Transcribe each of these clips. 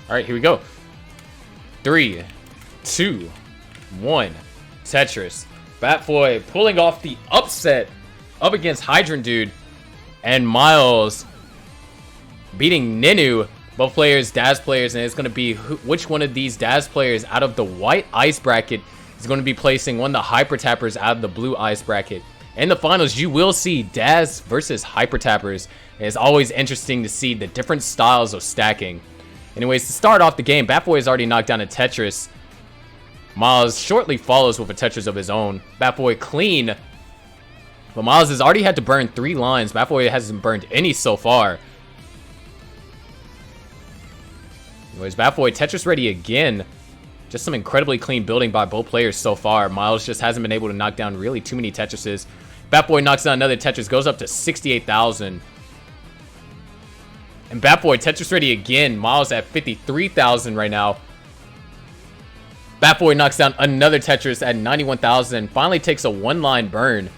All right, here we go. 3, 2, 1. Tetris. Batfoy pulling off the upset up against Hydrant Dude. And Myles beating Ninu. Both players, Daz players, and it's going to be which one of these Daz players out of the white ice bracket is going to be placing one of the Hyper Tappers out of the blue ice bracket. In the finals, you will see Daz versus Hyper Tappers. And it's always interesting to see the different styles of stacking. Anyways, to start off the game, Batfoy has already knocked down a Tetris. Myles shortly follows with a Tetris of his own. Batfoy clean. But Myles has already had to burn 3 lines. Batfoy hasn't burned any so far. Anyways, Batfoy Tetris ready again. Just some incredibly clean building by both players so far. Myles just hasn't been able to knock down really too many Tetrises. Batfoy knocks down another Tetris, goes up to 68,000. And Batfoy Tetris ready again. Myles at 53,000 right now. Batfoy knocks down another Tetris at 91,000. Finally takes a 1-line burn.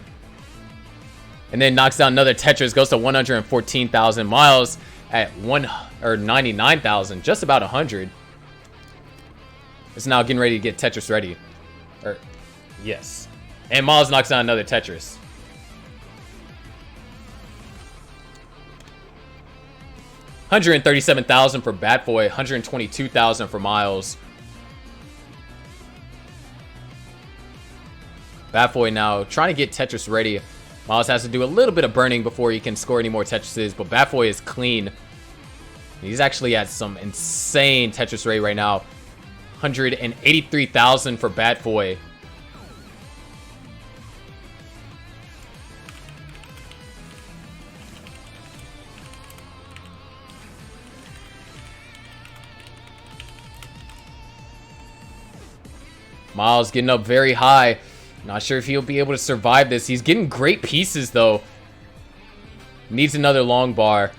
And then knocks down another Tetris. Goes to 114,000. Myles at 99,000. Just about 100. Is now getting ready to get Tetris ready. Yes. And Myles knocks down another Tetris. 137,000 for Batfoy, 122,000 for Myles. Batfoy now trying to get Tetris ready. Myles has to do a little bit of burning before he can score any more Tetrises, but Batfoy is clean. He's actually at some insane Tetris rate right now. 183,000 for Batfoy. Myles getting up very high. Not sure if he'll be able to survive this. He's getting great pieces, though. Needs another long bar.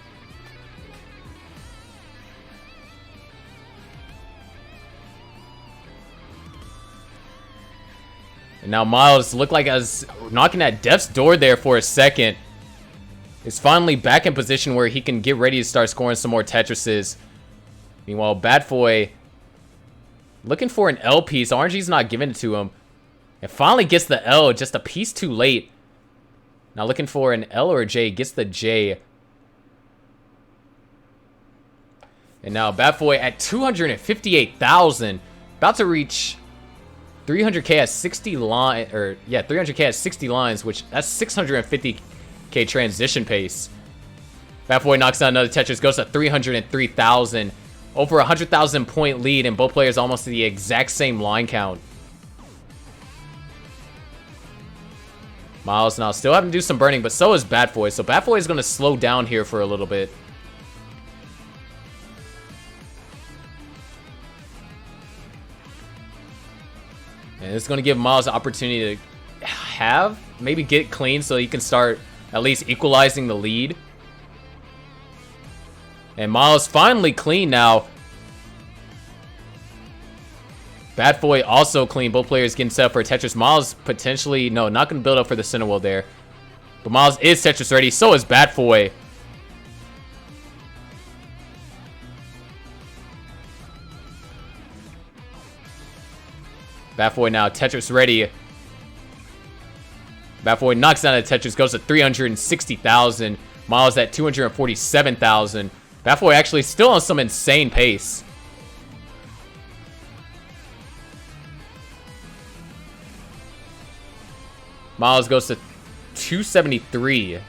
And now Myles looked like I was knocking at death's door there for a second. Is finally back in position where he can get ready to start scoring some more Tetrises. Meanwhile, Batfoy looking for an L piece. RNG's not giving it to him. And finally gets the L, just a piece too late. Now looking for an L or a J, gets the J. And now Batfoy at 258,000. About to reach 300k at 60 line, or yeah, 300k at 60 lines, which that's 650k transition pace. Batfoy knocks down another Tetris, goes to 303,000. Over 100,000 point lead, and both players almost to the exact same line count. Myles now still having to do some burning, but so is Batfoy. So Batfoy is going to slow down here for a little bit. And it's going to give Myles the opportunity to maybe get clean so he can start at least equalizing the lead. And Myles finally clean now. Batfoy also clean. Both players getting set up for Tetris. Myles potentially, no, not going to build up for the center wall there. But Myles is Tetris ready. So is Batfoy. Batfoy now Tetris ready. Batfoy knocks down a Tetris, goes to 360,000. Myles at 247,000. Batfoy actually still on some insane pace. Myles goes to 273.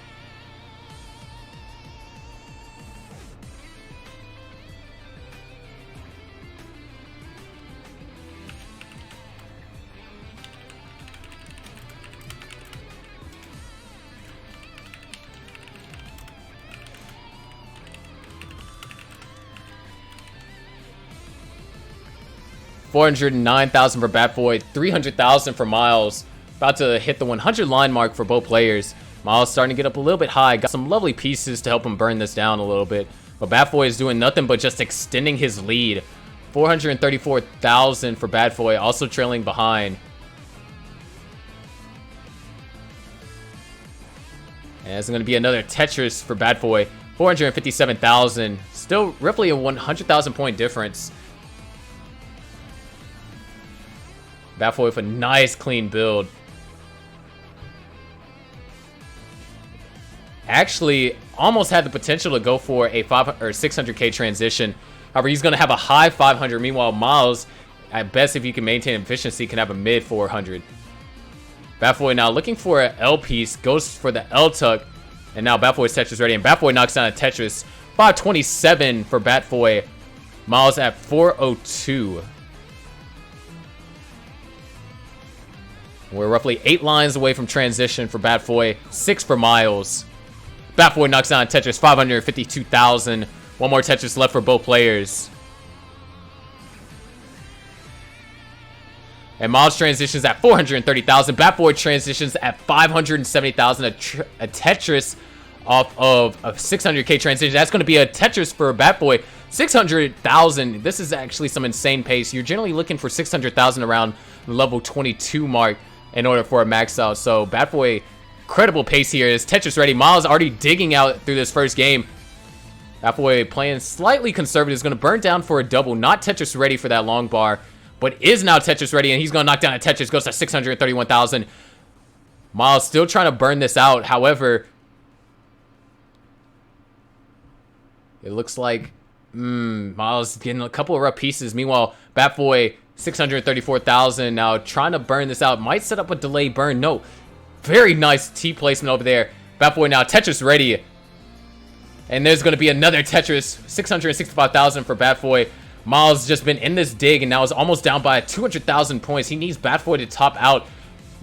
$409,000 for Batfoy, 300,000 for Myles. About to hit the 100 line mark for both players. Myles starting to get up a little bit high. Got some lovely pieces to help him burn this down a little bit. But Batfoy is doing nothing but just extending his lead. 434,000 for Batfoy, also trailing behind. And it's going to be another Tetris for Batfoy. 457,000. Still roughly a 100,000 point difference. Batfoy with a nice clean build. Actually, almost had the potential to go for a 500 or 600k transition. However, he's going to have a high 500. Meanwhile, Myles, at best, if you can maintain efficiency, can have a mid 400. Batfoy now looking for an L piece, goes for the L tuck, and now Batfoy's Tetris ready, and Batfoy knocks down a Tetris. 527 for Batfoy. Myles at 402. We're roughly 8 lines away from transition for Batfoy, 6 for Myles. Batfoy knocks down Tetris, 552,000. One more Tetris left for both players. And Myles transitions at 430,000. Batfoy transitions at 570,000. A Tetris off of a 600k transition. That's going to be a Tetris for Batfoy. 600,000. This is actually some insane pace. You're generally looking for 600,000 around the level 22 mark in order for a max out. So Batfoy, incredible pace here. Is Tetris ready. Myles already digging out through this first game. Batfoy playing slightly conservative. Is going to burn down for a double. Not Tetris ready for that long bar, but is now Tetris ready, and he's going to knock down a Tetris. Goes to 631,000. Myles still trying to burn this out. However, it looks like Myles getting a couple of rough pieces. Meanwhile, Batfoy, 634,000. Now trying to burn this out. Might set up a delay burn. No. Very nice T placement over there. Batfoy now Tetris ready. And there's going to be another Tetris. 665,000 for Batfoy. Myles just been in this dig and now is almost down by 200,000 points. He needs Batfoy to top out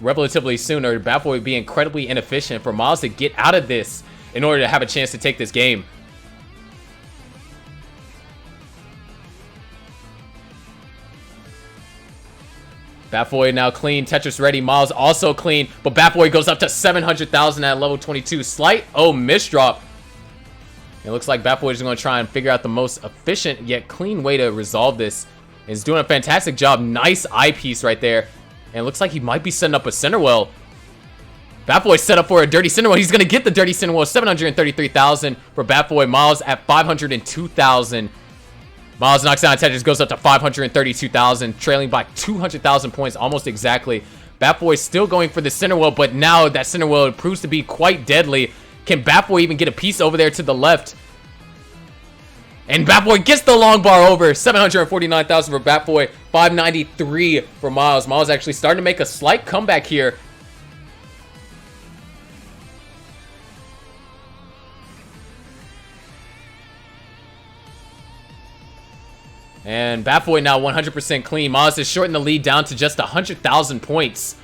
relatively soon, or Batfoy would be incredibly inefficient for Myles to get out of this in order to have a chance to take this game. Batfoy now clean, Tetris ready, Myles also clean, but Batfoy goes up to 700,000 at level 22. Slight miss drop. It looks like Batfoy is going to try and figure out the most efficient yet clean way to resolve this. He's doing a fantastic job. Nice eyepiece right there. And it looks like he might be setting up a center well. Batfoy set up for a dirty center well. He's going to get the dirty center well. 733,000 for Batfoy. Myles at 502,000. Myles knocks down Tetris, goes up to 532,000, trailing by 200,000 points almost exactly. Batfoy still going for the center well, but now that center well proves to be quite deadly. Can Batfoy even get a piece over there to the left? And Batfoy gets the long bar over. 749,000 for Batfoy. 593 for Myles. Myles actually starting to make a slight comeback here. And Batfoy now 100% clean. Myles has shortened the lead down to just 100,000 points.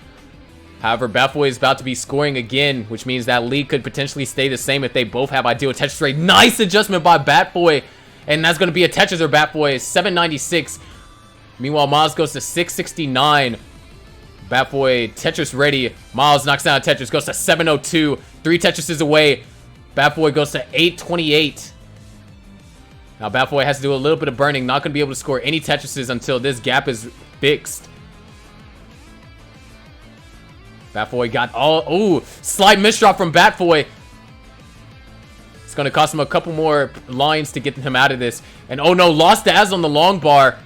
However, Batfoy is about to be scoring again, which means that lead could potentially stay the same if they both have ideal Tetris rate. Nice adjustment by Batfoy. And that's going to be a Tetris or Batfoy. 796. Meanwhile, Myles goes to 669. Batfoy Tetris ready. Myles knocks down Tetris, goes to 702. 3 Tetrises away. Batfoy goes to 828. Now Batfoy has to do a little bit of burning. Not going to be able to score any Tetrises until this gap is fixed. Batfoy got all... Ooh, slight misdrop from Batfoy. It's going to cost him a couple more lines to get him out of this. And oh no, lost Az on the long bar.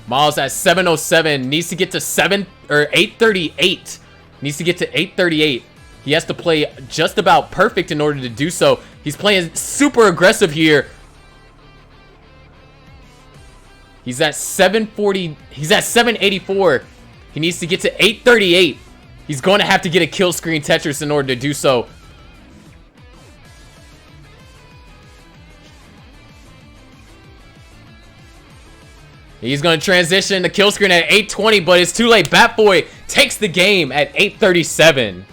Myles at 707. Needs to get to 838. Needs to get to 838. He has to play just about perfect in order to do so. He's playing super aggressive here. He's at 740. He's at 784. He needs to get to 838. He's going to have to get a kill screen Tetris in order to do so. He's going to transition the kill screen at 820, but it's too late. Batfoy takes the game at 837.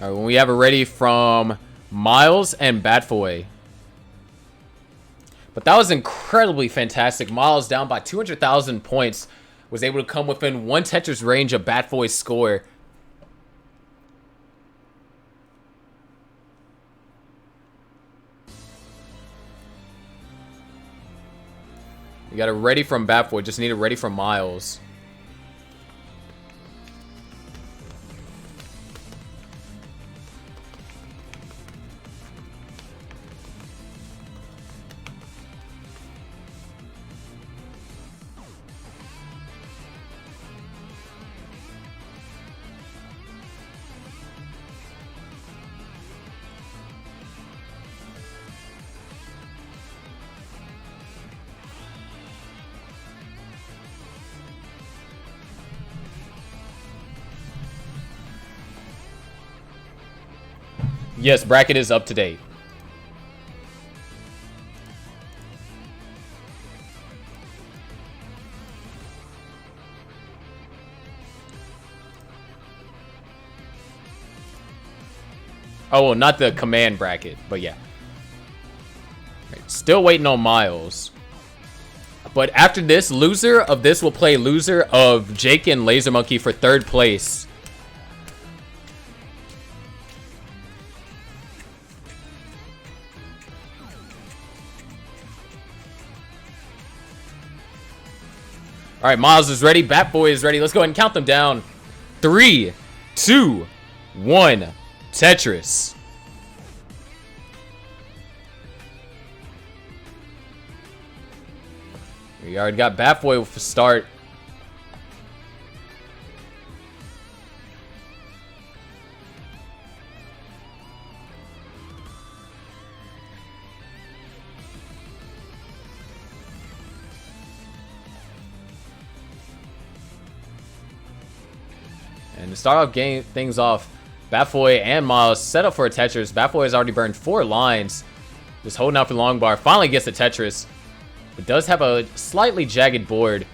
All right, when we have it ready from Myles and Batfoy. But that was incredibly fantastic. Myles down by 200,000 points. Was able to come within one Tetris range of Batfoy's score. We got it ready from Batfoy. Just need it ready from Myles. Yes, bracket is up to date. Oh, well, not the command bracket, but yeah. Right, still waiting on Myles. But after this, loser of this will play loser of Jake and Laser Monkey for 3rd place. All right, Myles is ready. Batboy is ready. Let's go ahead and count them down. 3, 2, 1. Tetris. We already got Batboy with the start. And to start off game things off, Batfoy and Myles set up for a Tetris. Batfoy has already burned 4 lines. Just holding out for the long bar. Finally gets the Tetris. But does have a slightly jagged board.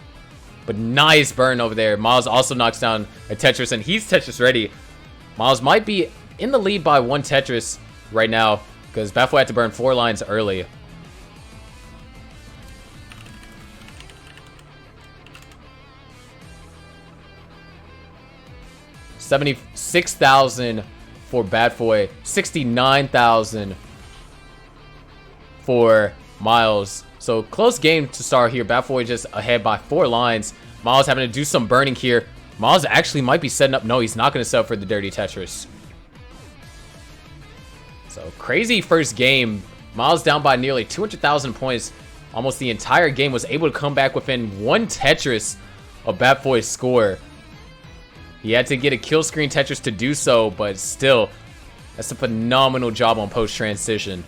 But nice burn over there. Myles also knocks down a Tetris, and he's Tetris ready. Myles might be in the lead by 1 Tetris right now, because Batfoy had to burn 4 lines early. $76,000 for Batfoy, 69,000 for Myles. So close game to start here. Batfoy just ahead by 4 lines. Myles having to do some burning here. Myles actually might be setting up. No, he's not going to set up for the dirty Tetris. So crazy first game. Myles down by nearly 200,000 points. Almost the entire game, was able to come back within 1 Tetris of Batfoy's score. He had to get a kill screen Tetris to do so, but still, that's a phenomenal job on post transition.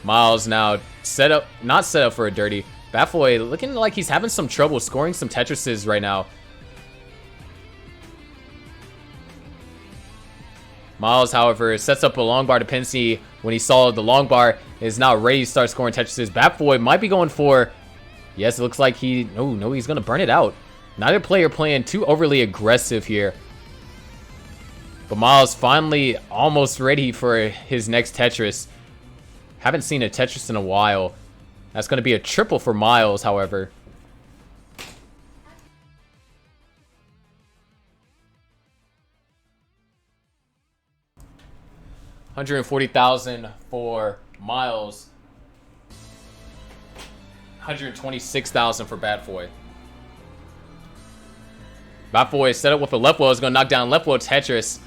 Myles now set up, not set up for a dirty. Batfoy looking like he's having some trouble scoring some Tetrises right now. Myles, however, sets up a long bar dependency when he saw the long bar is now ready to start scoring Tetrises. Batfoy might be going for, yes, it looks like he, no, he's going to burn it out. Neither player playing too overly aggressive here. But Myles finally almost ready for his next Tetris. Haven't seen a Tetris in a while. That's going to be a triple for Myles, however. $140,000 for Myles. $126,000 for Batfoy. Batfoy set up with a left wheel. Is going to knock down left wheel Tetris.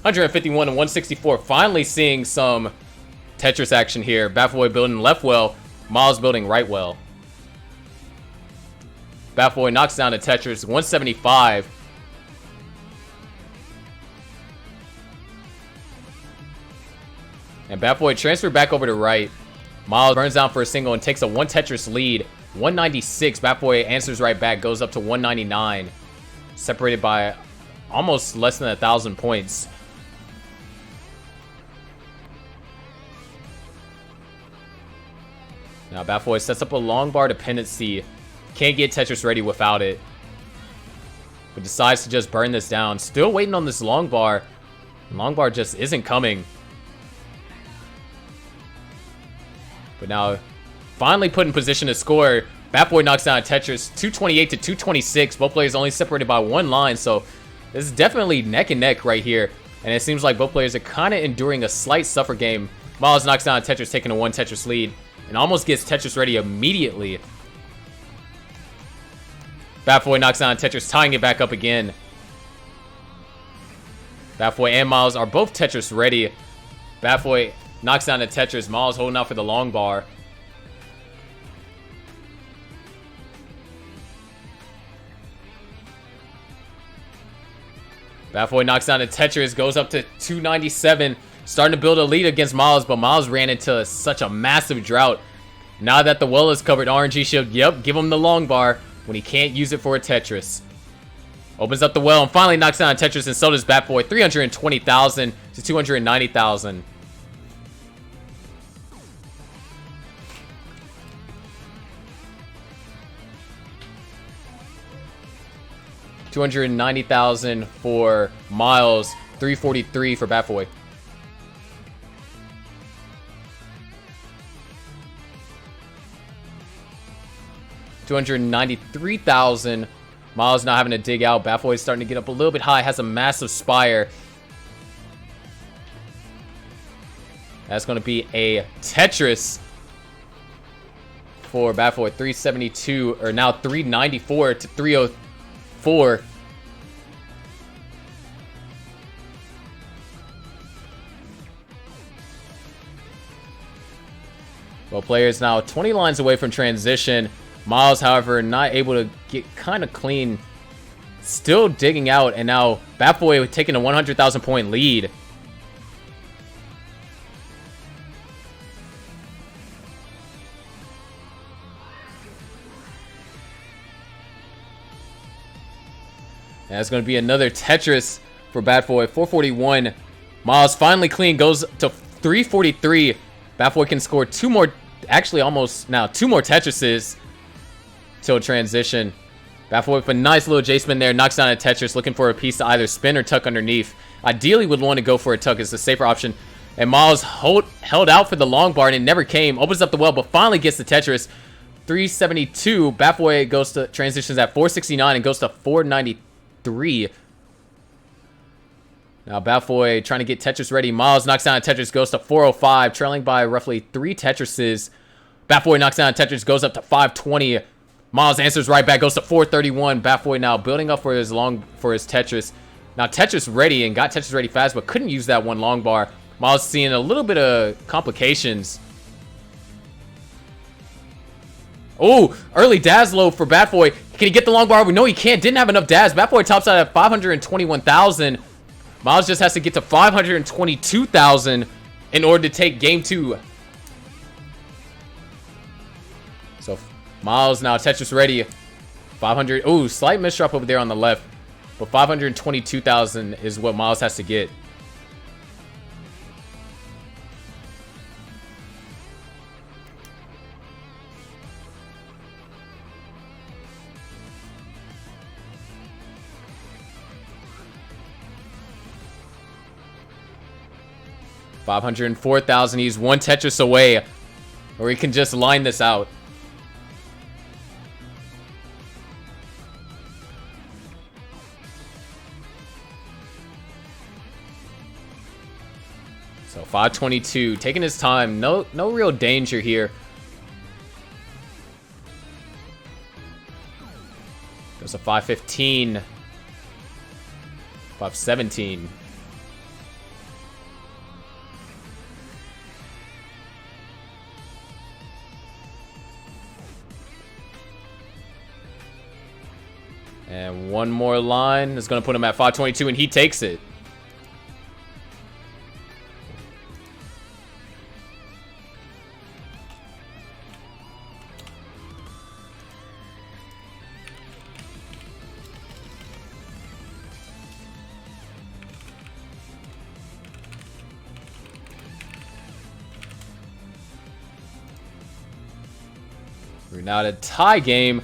151 and 164. Finally seeing some Tetris action here. Batfoy building left wheel. Myles building right wheel. Batfoy knocks down a Tetris. 175. And Batfoy transferred back over to right. Myles burns down for a single and takes a 1 Tetris lead. 196. Batfoy answers right back. Goes up to 199. Separated by almost less than 1,000 points. Now Batfoy sets up a long bar dependency. Can't get Tetris ready without it. but decides to just burn this down. Still waiting on this long bar. Long bar just isn't coming. But now, finally put in position to score. Batfoy knocks down Tetris, 228 to 226. Both players only separated by one line, so this is definitely neck and neck right here. And it seems like both players are kind of enduring a slight suffer game. Myles knocks down Tetris, taking a 1 Tetris lead, and almost gets Tetris ready immediately. Batfoy knocks down Tetris, tying it back up again. Batfoy and Myles are both Tetris ready. Batfoy knocks down the Tetris. Myles holding out for the long bar. Batfoy knocks down the Tetris, goes up to 297, starting to build a lead against Myles, but Myles ran into such a massive drought. Now that the well is covered, RNG shield, yep, give him the long bar when he can't use it for a Tetris. Opens up the well and finally knocks down a Tetris, and so does Batfoy, 320,000 to 290,000. $290,000 for Myles, 343 for Batfoy. $293,000. Myles not having to dig out. Batfoy is starting to get up a little bit high. Has a massive spire. That's going to be a Tetris for Batfoy. 372, or now 394 to 304. Well, players now 20 lines away from transition. Myles, however, not able to get kind of clean. Still digging out, and now Batfoy taking a 100,000 point lead. And that's going to be another Tetris for Batfoy. 441. Myles finally clean, goes to 343. Batfoy can score two more, actually almost now, two more Tetrises till transition. Batfoy with a nice little J-spin there, knocks down a Tetris, looking for a piece to either spin or tuck underneath. Ideally would want to go for a tuck, it's the safer option. And Myles held out for the long bar and it never came. Opens up the well, but finally gets the Tetris. 372. Batfoy goes to transitions at 469 and goes to 493. Now Batfoy trying to get Tetris ready. Myles knocks down a Tetris, goes to 405, trailing by roughly 3 Tetrises. Batfoy knocks down a Tetris, goes up to 520. Myles answers right back, goes to 431. Batfoy now building up for his Tetris. Now Tetris ready, and got Tetris ready fast, but couldn't use that one long bar. Myles seeing a little bit of complications. Oh, early Daz low for Batfoy. Can he get the long bar? No, he can't. Didn't have enough Daz. Batfoy tops out at 521,000. Myles just has to get to 522,000 in order to take game 2. So Myles now Tetris ready. 500. Oh, slight misdrop over there on the left. But 522,000 is what Myles has to get. $504,000. He's 1 Tetris away, or he can just line this out. So 522, taking his time. No real danger here. Goes to 515. 517. And one more line is going to put him at 522, and he takes it. We're now at a tie game.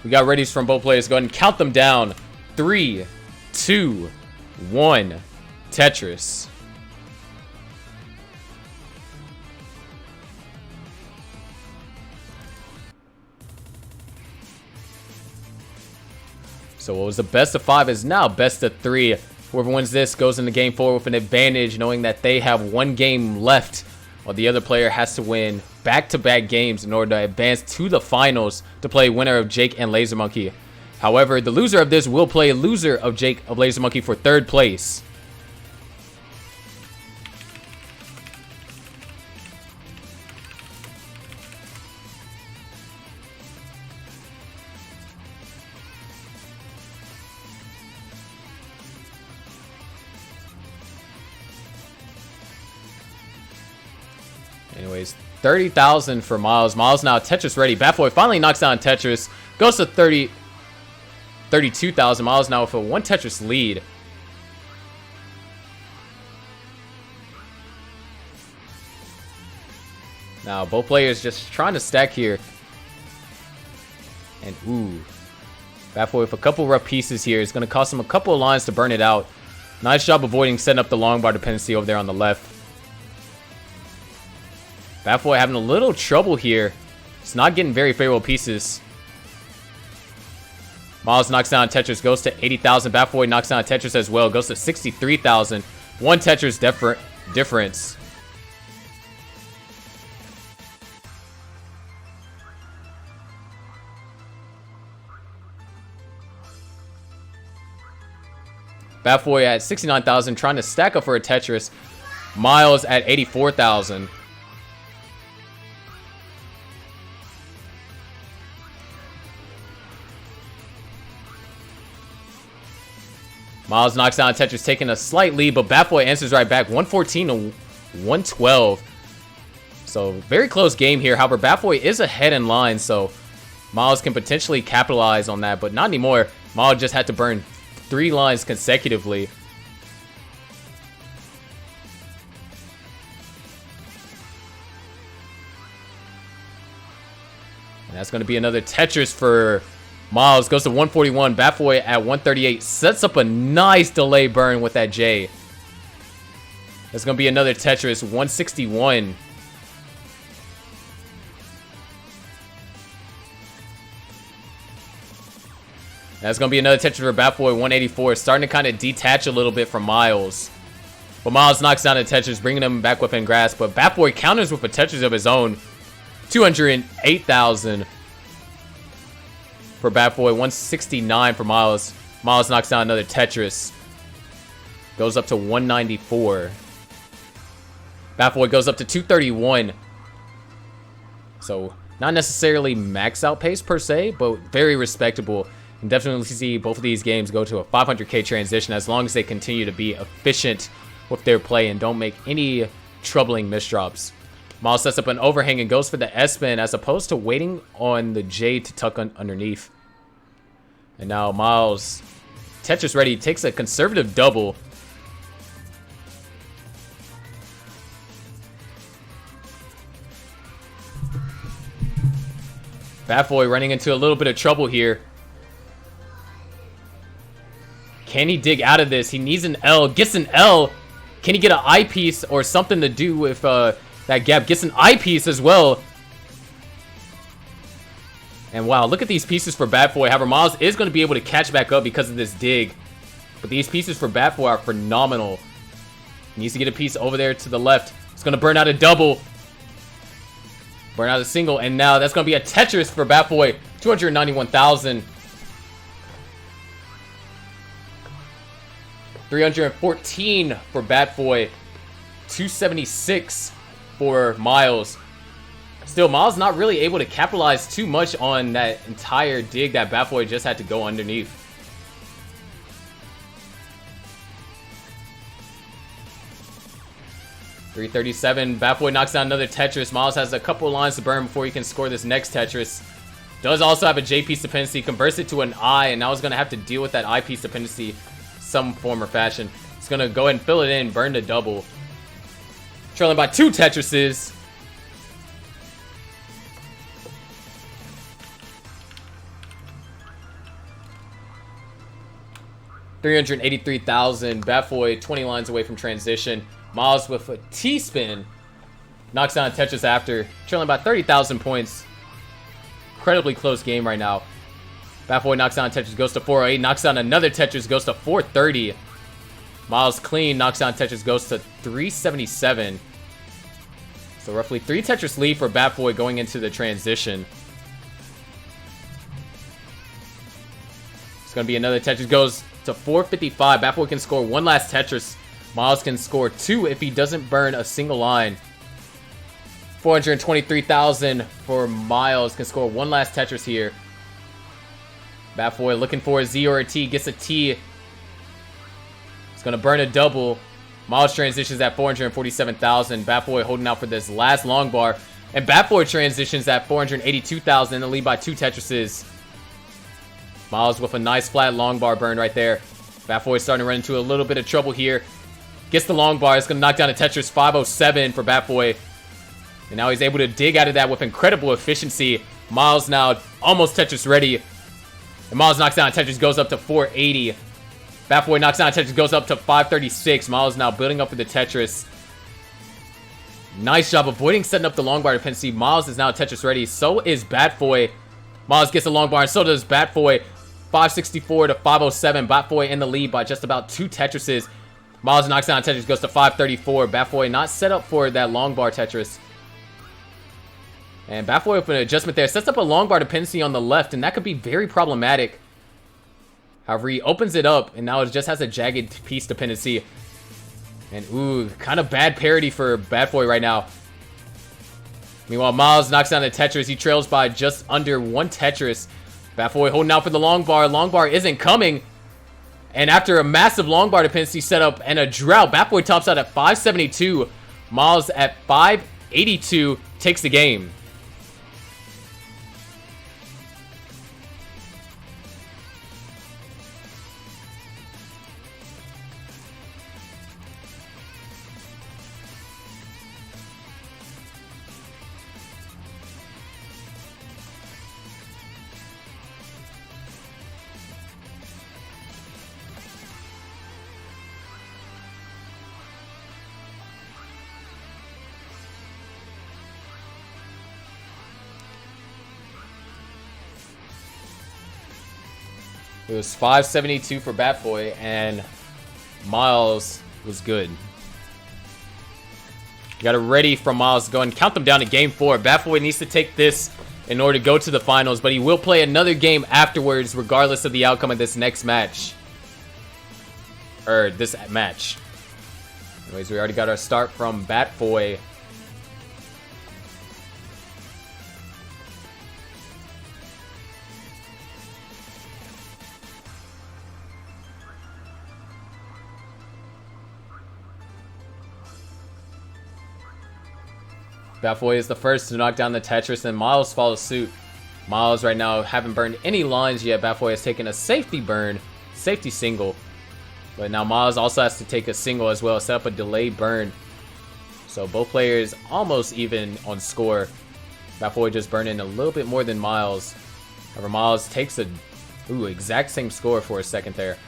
We got readies from both players. Go ahead and count them down. 3, 2, 1. Tetris. So what was the best of 5 is now best of 3. Whoever wins this goes into game 4 with an advantage, knowing that they have 1 game left, while the other player has to win back-to-back games in order to advance to the finals to play winner of Jake and Laser Monkey. However, the loser of this will play loser of Jake of Laser Monkey for 3rd place. Anyways, 30,000 for Myles. Myles now Tetris ready. Batfoy finally knocks down Tetris. Goes to 32,000. Myles now with a 1 Tetris lead. Now both players just trying to stack here. And ooh. Batfoy with a couple rough pieces here. It's going to cost him a couple of lines to burn it out. Nice job avoiding setting up the long bar dependency over there on the left. Batfoy having a little trouble here. It's not getting very favorable pieces. Myles knocks down Tetris, goes to 80,000. Batfoy knocks down Tetris as well, goes to 63,000. 1 Tetris difference. Batfoy at 69,000, trying to stack up for a Tetris. Myles at 84,000. Myles knocks down Tetris, taking a slight lead, but Batfoy answers right back. 114 to 112. So, very close game here. However, Batfoy is ahead in line, so Myles can potentially capitalize on that, but not anymore. Myles just had to burn 3 lines consecutively. And that's going to be another Tetris for Myles. Goes to 141. Batfoy at 138. Sets up a nice delay burn with that J. That's going to be another Tetris. 161. That's going to be another Tetris for Batfoy. 184. Starting to kind of detach a little bit from Myles. But Myles knocks down a Tetris, bringing him back within grasp. But Batfoy counters with a Tetris of his own. 208,000. For Batfoy, 169 for Myles. Myles knocks down another Tetris. Goes up to 194. Batfoy goes up to 231. So, not necessarily max out pace per se, but very respectable. And definitely see both of these games go to a 500k transition as long as they continue to be efficient with their play and don't make any troubling misdrops. Myles sets up an overhang and goes for the S-spin as opposed to waiting on the J to tuck underneath. And now Myles, Tetris ready, takes a conservative double. Batfoy running into a little bit of trouble here. Can he dig out of this? He needs an L. Gets an L. Can he get an eyepiece or something to do with that gap? Gets an eyepiece as well. And wow, look at these pieces for Batfoy. However, Myles is going to be able to catch back up because of this dig. But these pieces for Batfoy are phenomenal. He needs to get a piece over there to the left. It's going to burn out a double. Burn out a single. And now that's going to be a Tetris for Batfoy. 291,000. 314 for Batfoy. 276 for Myles. Still, Myles not really able to capitalize too much on that entire dig that Batfoy just had to go underneath. .337. Batfoy knocks down another Tetris. Myles has a couple of lines to burn before he can score this next Tetris. Does also have a J piece dependency. Converts it to an I, and now he's going to have to deal with that I piece dependency some form or fashion. He's going to go ahead and fill it in, burn the double. Trailing by 2 Tetrises. 383,000. Batfoy 20 lines away from transition. Myles with a T-spin. Knocks down Tetris after. Trailing by 30,000 points. Incredibly close game right now. Batfoy knocks down Tetris, goes to 408. Knocks down another Tetris, goes to 430. Myles clean, knocks down Tetris, goes to 377. So roughly 3 Tetris lead for Batfoy going into the transition. It's going to be another Tetris, goes to 455. Batfoy can score 1 last Tetris. Myles can score 2 if he doesn't burn a single line. 423,000 for Myles. Can score 1 last Tetris here. Batfoy looking for a Z or a T. Gets a T. It's going to burn a double. Myles transitions at 447,000. Batfoy holding out for this last long bar. And Batfoy transitions at 482,000 in the lead by 2 Tetrises. Myles with a nice flat long bar burn right there. Batfoy starting to run into a little bit of trouble here. Gets the long bar. It's going to knock down a Tetris 507 for Batfoy. And now he's able to dig out of that with incredible efficiency. Myles now almost Tetris ready. And Myles knocks down a Tetris, goes up to 480. Batfoy knocks down a Tetris, goes up to 536. Myles now building up with the Tetris. Nice job avoiding setting up the long bar dependency. Myles is now Tetris ready. So is Batfoy. Myles gets a long bar, and so does Batfoy. 564 to 507. Batfoy in the lead by just about 2 Tetrises. Myles knocks down a Tetris, goes to 534. Batfoy not set up for that long bar Tetris. And Batfoy with an adjustment there. Sets up a long bar dependency on the left, and that could be very problematic. However, he opens it up, and now it just has a jagged piece dependency. And, ooh, kind of bad parity for Batfoy right now. Meanwhile, Myles knocks down the Tetris. He trails by just under 1 Tetris. Batfoy holding out for the long bar. Long bar isn't coming. And after a massive long bar dependency setup and a drought, Batfoy tops out at 572. Myles at 582 takes the game. It was 572 for Batfoy, and Myles was good. You got it ready for Myles to go and count them down to game 4. Batfoy needs to take this in order to go to the finals, but he will play another game afterwards, regardless of the outcome of this next match. Or this match. Anyways, we already got our start from Batfoy. Batfoy is the first to knock down the Tetris, and Myles follows suit. Myles right now haven't burned any lines yet. Batfoy has taken a safety burn, safety single. But now Myles also has to take a single as well, set up a delayed burn. So both players almost even on score. Batfoy just burned in a little bit more than Myles. However, Myles takes a exact same score for a second there.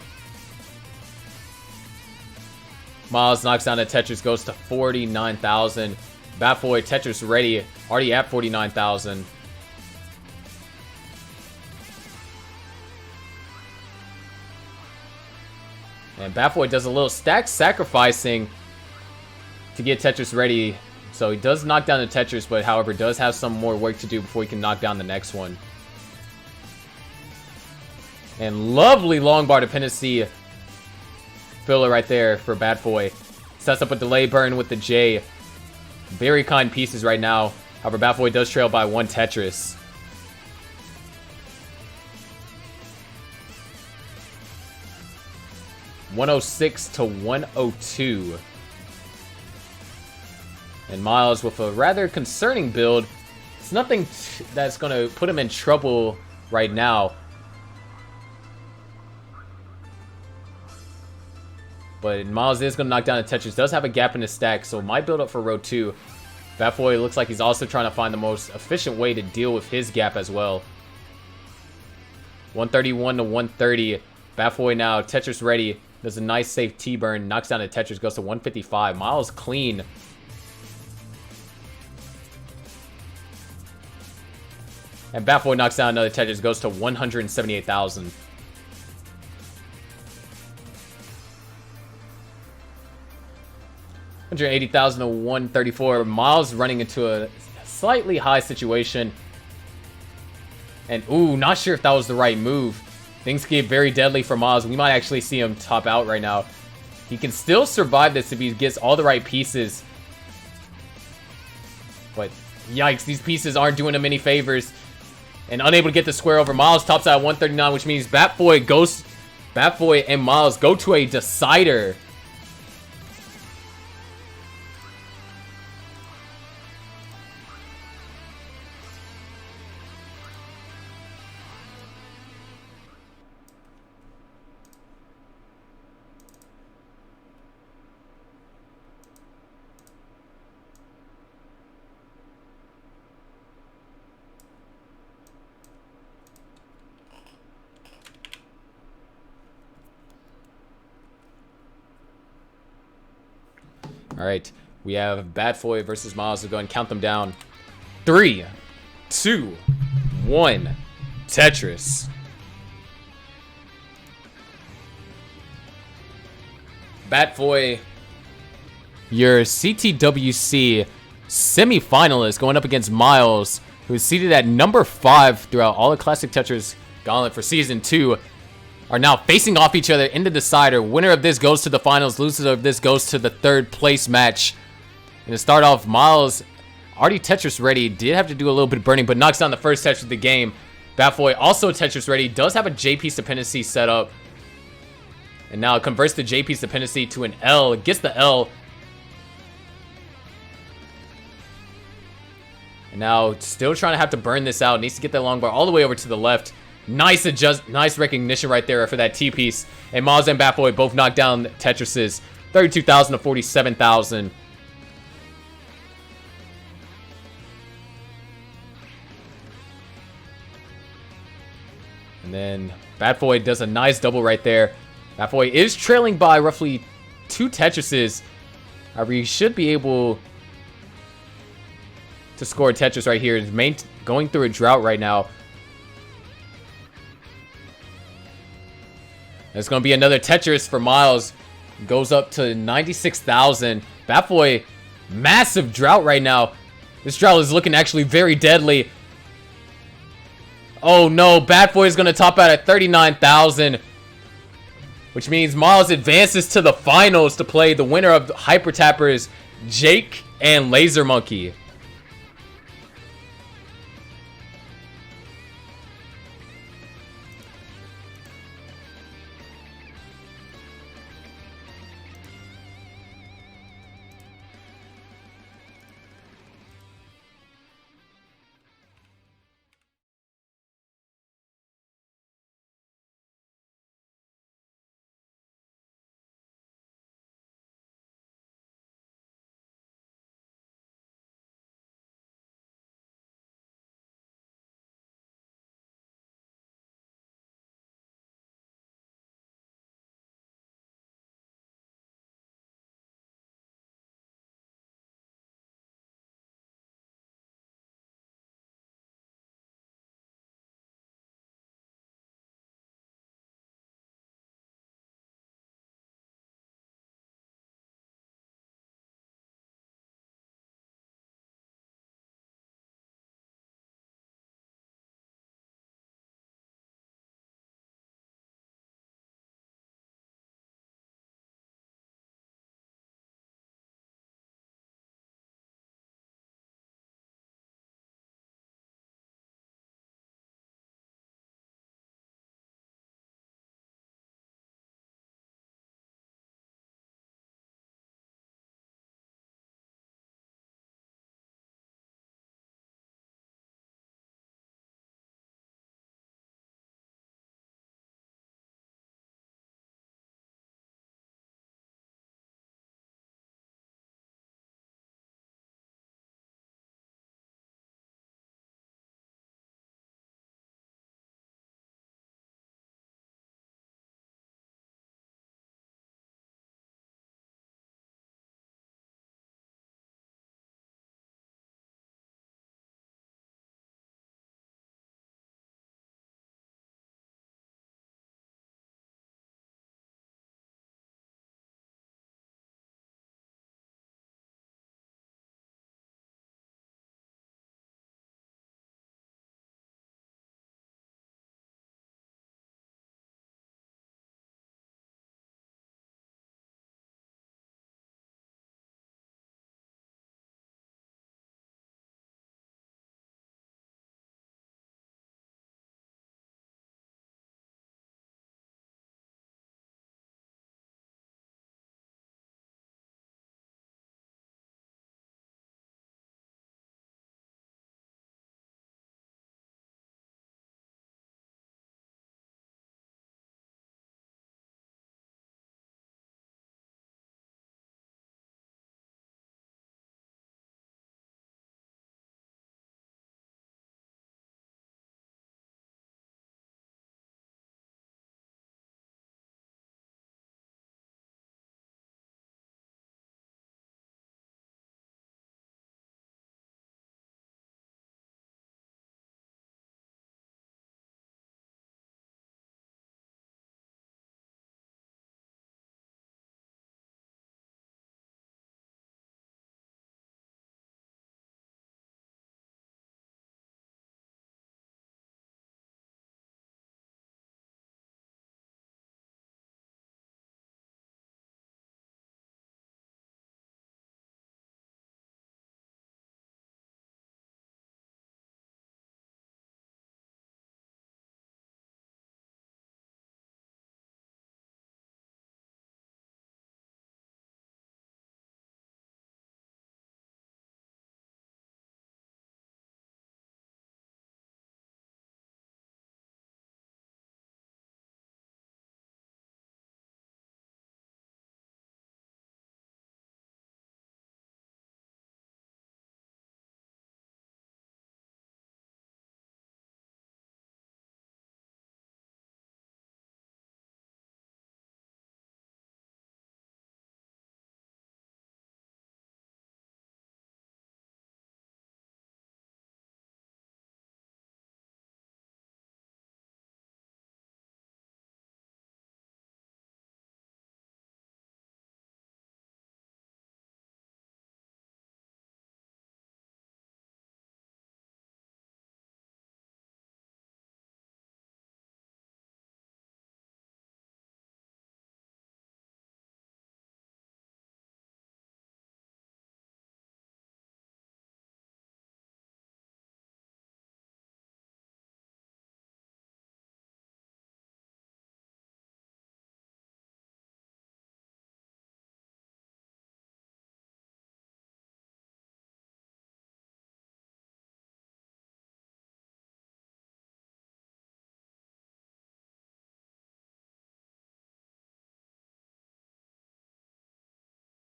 Myles knocks down the Tetris, goes to 49,000. Batfoy, Tetris ready, already at 49,000. And Batfoy does a little stack sacrificing to get Tetris ready. So he does knock down the Tetris, but however does have some more work to do before he can knock down the next one. And lovely long bar dependency filler right there for Batfoy. Sets up a delay burn with the J. Very kind pieces right now. However, Batfoy does trail by 1 Tetris. $106 to 102. And Myles with a rather concerning build. It's nothing that's going to put him in trouble right now. But Myles is going to knock down the Tetris. Does have a gap in his stack, so might build up for row 2. Batfoy looks like he's also trying to find the most efficient way to deal with his gap as well. 131 to 130. Batfoy now, Tetris ready. Does a nice safe T-burn. Knocks down the Tetris. Goes to 155. Myles clean. And Batfoy knocks down another Tetris. Goes to 178,000. $180,000 to 134. Myles running into a slightly high situation. And, ooh, not sure if that was the right move. Things get very deadly for Myles. We might actually see him top out right now. He can still survive this if he gets all the right pieces. But, yikes, these pieces aren't doing him any favors. And unable to get the square over. Myles tops out at 139, which means Batfoy and Myles go to a decider. All right, we have Batfoy versus Myles. We'll go and count them down. 3, 2, 1. Tetris. Batfoy, your CTWC semi-finalist, going up against Myles, who's seated at number 5 throughout all the Classic Tetris Gauntlet for Season 2. Are now facing off each other in the decider. Winner of this goes to the finals. Loser of this goes to the 3rd place match. And to start off, Myles, already Tetris ready, did have to do a little bit of burning, but knocks down the first Tetris of the game. Batfoy also Tetris ready, does have a J-piece dependency set up. And now converts the J-piece dependency to an L, gets the L. And now still trying to have to burn this out. Needs to get that long bar all the way over to the left. Nice recognition right there for that T-piece. And Myles and Batfoy both knocked down Tetrises. 32,000 to 47,000. And then Batfoy does a nice double right there. Batfoy is trailing by roughly 2 Tetrises. However, he should be able to score a Tetris right here. He's going through a drought right now. There's going to be another Tetris for Myles. Goes up to 96,000. Batfoy, massive drought right now. This drought is looking actually very deadly. Oh no, Batfoy is going to top out at 39,000. Which means Myles advances to the finals to play the winner of Hyper Tappers, Jake and Laser Monkey.